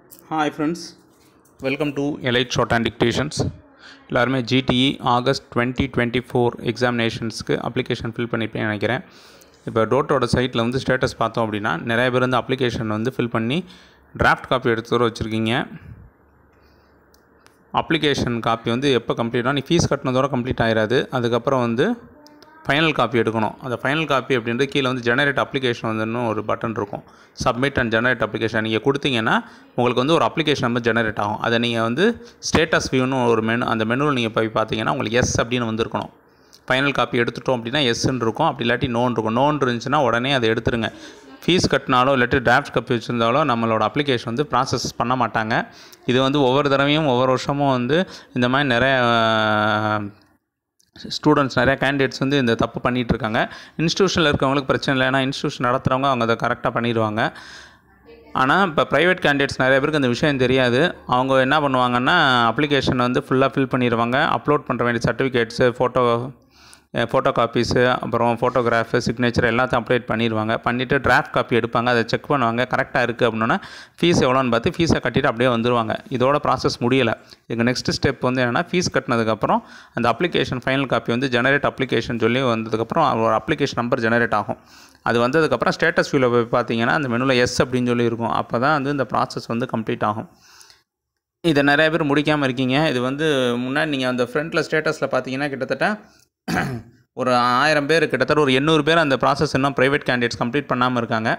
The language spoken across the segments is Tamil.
Hi friends, welcome to Elite Shorthand Dictations. எல்லாருமே GTE ஆகஸ்ட் 2024 எக்ஸாமினேஷன்ஸ்க்கு அப்ளிகேஷன் ஃபில் பண்ணிப்பேன் நினைக்கிறேன். இப்போ டோட்டோட சைட்டில் வந்து ஸ்டேட்டஸ் பார்த்தோம் அப்படின்னா நிறைய பேர் வந்து அப்ளிகேஷன் வந்து ஃபில் பண்ணி டிராஃப்ட் காப்பி எடுத்து வச்சுருக்கீங்க. அப்ளிகேஷன் காப்பி வந்து எப்போ கம்ப்ளீட் ஆகும், நீ ஃபீஸ் கட்டினதோட கம்ப்ளீட் ஆகிடாது. அதுக்கப்புறம் வந்து ஃபைனல் காப்பி எடுக்கணும். அந்த ஃபைனல் காப்பி அப்படின்றது கீழே வந்து ஜெனரேட் அப்ளிகேஷன் வந்துன்னு ஒரு பட்டன் இருக்கும். சப்மிட் அண்ட் ஜெனரேட் அப்ளிகேஷன் நீங்கள் கொடுத்தீங்கன்னா உங்களுக்கு வந்து ஒரு அப்ளிகேஷன் நம்பர் ஜெனரேட் ஆகும். அதை நீங்கள் வந்து ஸ்டேட்டஸ் வியூன்னு ஒரு அந்த மெனுவில் நீங்கள் போய் பார்த்தீங்கன்னா உங்களுக்கு எஸ் அப்படின்னு வந்துருக்கணும். ஃபைனல் காப்பி எடுத்துட்டோம் அப்படின்னா எஸ்ன்னு இருக்கும், அப்படி இல்லாட்டி நோன் இருக்கும். நோன் இருந்துச்சுன்னா உடனே அதை எடுத்துருங்க. ஃபீஸ் கட்டினாலோ இல்லாட்டி டிராஃப்ட் காப்பி வச்சுருந்தாலோ நம்மளோட அப்ளிகேஷன் வந்து ப்ராசஸ் பண்ண மாட்டாங்க. இது வந்து ஒவ்வொரு தடவையும் ஒவ்வொரு வருஷமும் வந்து இந்த மாதிரி நிறைய ஸ்டூடெண்ட்ஸ் நிறையா கேண்டிடேட்ஸ் வந்து இந்த தப்பு பண்ணிகிட்ருக்காங்க. இன்ஸ்டியூஷனில் இருக்கவங்களுக்கு பிரச்சனை இல்லை, ஏன்னா இன்ஸ்டியூஷன் நடத்துகிறவங்க அவங்க அதை கரெக்டாக பண்ணிடுவாங்க. ஆனால் இப்போ ப்ரைவேட் கேண்டிடேட்ஸ் நிறைய பேருக்கு இந்த விஷயம் தெரியாது. அவங்க என்ன பண்ணுவாங்கன்னா அப்ளிகேஷன் வந்து ஃபுல்லாக ஃபில் பண்ணிடுவாங்க. அப்லோட் பண்ணுற வேண்டிய சர்டிஃபிகேட்ஸு, ஃபோட்டோ காப்பீஸு, அப்புறம் ஃபோட்டோகிராஃபு, சிக்னேச்சர் எல்லாத்தையும் அப்டேட் பண்ணிடுவாங்க. பண்ணிவிட்டு டிராஃப்ட் காப்பி எடுப்பாங்க, அதை செக் பண்ணுவாங்க. கரெக்டாக இருக்குது அப்படின்னா ஃபீஸ் எவ்வளோன்னு பார்த்து ஃபீஸை கட்டிட்டு அப்படியே வந்துடுவாங்க. இதோட ப்ராசஸ் முடியலை. இதுக்கு நெக்ஸ்ட் ஸ்டெப் வந்து என்னென்னா ஃபீஸ் கட்டினதுக்கப்புறம் அந்த அப்ளிகேஷன் ஃபைனல் காப்பி வந்து ஜெனரேட் அப்ளிகேஷன் சொல்லி வந்ததுக்கப்புறம் ஒரு அப்ளிகேஷன் நம்பர் ஜெனரேட் ஆகும். அது வந்ததுக்கப்புறம் ஸ்டேட்டஸ் வியூவில் போய் பார்த்தீங்கன்னா அந்த மெனுவில் எஸ் அப்படின்னு சொல்லி இருக்கும். அப்போ தான் வந்து இந்த ப்ராசஸ் வந்து கம்ப்ளீட் ஆகும். இதை நிறைய பேர் முடிக்காமல் இருக்கீங்க. இது வந்து முன்னாடி நீங்கள் அந்த ஃப்ரண்ட்டில் ஸ்டேட்டஸில் பார்த்தீங்கன்னா கிட்டத்தட்ட ஒரு 1000 பேர், கிட்டத்தட்ட ஒரு 800 பேர் அந்த ப்ராசஸ் இன்னும் ப்ரைவேட் கேண்டிடேட்ஸ் கம்ப்ளீட் பண்ணாமல் இருக்காங்க.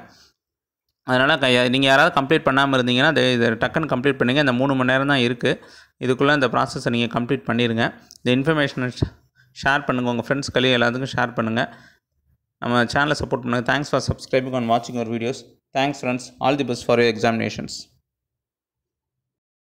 அதனால் நீங்கள் யாராவது கம்ப்ளீட் பண்ணாமல் இருந்தீங்கன்னா இதை டக்குன்னு கம்ப்ளீட் பண்ணுங்கள். இந்த 3 மணி நேரம் தான் இருக்குது. இதுக்குள்ளே இந்த ப்ராசஸை நீங்கள் கம்ப்ளீட் பண்ணிடுங்க. இந்த இன்ஃபர்மேஷனை ஷேர் பண்ணுங்கள், உங்கள் ஃப்ரெண்ட்ஸ் கலி எல்லாத்துக்கும் ஷேர் பண்ணுங்கள். நம்ம சேனலை சப்போர்ட் பண்ணுங்கள். தேங்க்ஸ் ஃபார் சப்ஸ்கிரைபிங் அண்ட் வாட்சிங் our videos. Thanks friends. All the best for your examinations.